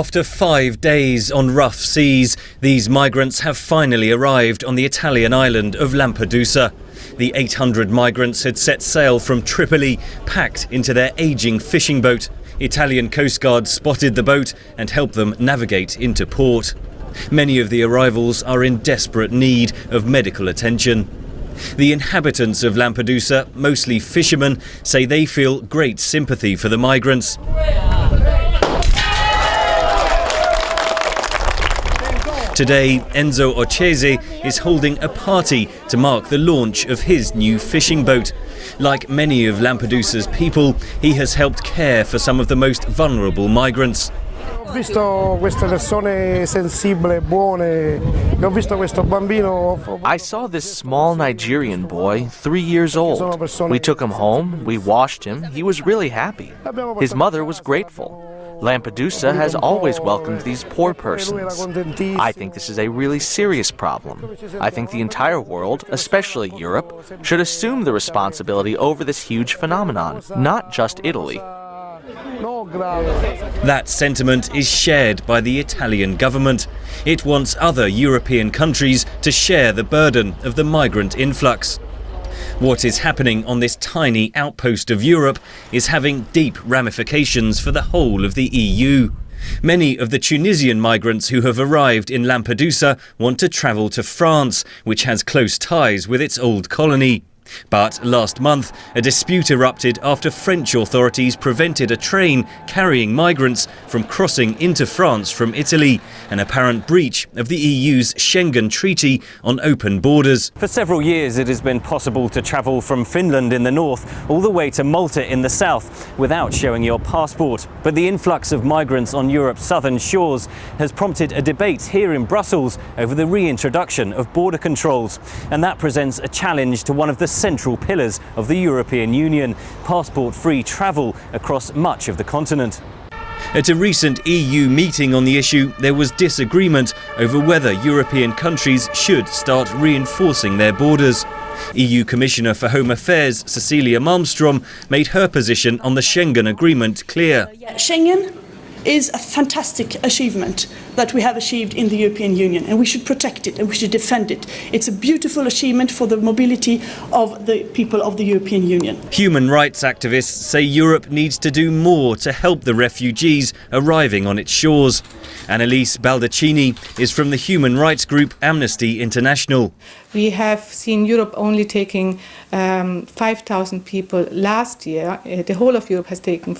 After 5 days on rough seas, these migrants have finally arrived on the Italian island of Lampedusa. The 800 migrants had set sail from Tripoli, packed into their ageing fishing boat. Italian Coast Guard spotted the boat and helped them navigate into port. Many of the arrivals are in desperate need of medical attention. The inhabitants of Lampedusa, mostly fishermen, say they feel great sympathy for the migrants. Today, Enzo Occese is holding a party to mark the launch of his new fishing boat. Like many of Lampedusa's people, he has helped care for some of the most vulnerable migrants. I saw this small Nigerian boy, 3 years old. We took him home, we washed him, he was really happy. His mother was grateful. Lampedusa has always welcomed these poor persons. I think this is a really serious problem. I think the entire world, especially Europe, should assume the responsibility over this huge phenomenon, not just Italy. That sentiment is shared by the Italian government. It wants other European countries to share the burden of the migrant influx. What is happening on this tiny outpost of Europe is having deep ramifications for the whole of the EU. Many of the Tunisian migrants who have arrived in Lampedusa want to travel to France, which has close ties with its old colony. But last month, a dispute erupted after French authorities prevented a train carrying migrants from crossing into France from Italy, an apparent breach of the EU's Schengen Treaty on open borders. For several years, it has been possible to travel from Finland in the north all the way to Malta in the south without showing your passport. But the influx of migrants on Europe's southern shores has prompted a debate here in Brussels over the reintroduction of border controls. And that presents a challenge to one of the central pillars of the European Union, passport-free travel across much of the continent. At a recent EU meeting on the issue, there was disagreement over whether European countries should start reinforcing their borders. EU Commissioner for Home Affairs Cecilia Malmström made her position on the Schengen Agreement clear. Schengen is a fantastic achievement that we have achieved in the European Union, and we should protect it and we should defend it. It's a beautiful achievement for the mobility of the people of the European Union. Human rights activists say Europe needs to do more to help the refugees arriving on its shores. Annalise Baldaccini is from the human rights group Amnesty International. We have seen Europe only taking 5,000 people last year. The whole of Europe has taken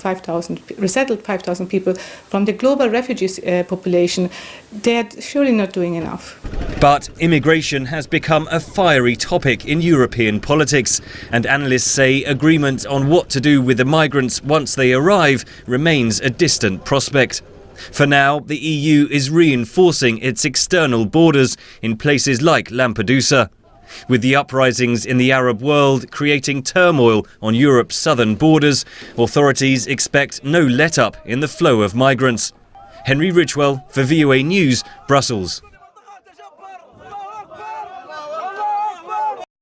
resettled 5,000 people from the global refugees population. They're surely not doing enough. But immigration has become a fiery topic in European politics, and analysts say agreement on what to do with the migrants once they arrive remains a distant prospect. For now, the EU is reinforcing its external borders in places like Lampedusa. With the uprisings in the Arab world creating turmoil on Europe's southern borders, authorities expect no let-up in the flow of migrants. Henry Ridgwell for VOA News, Brussels.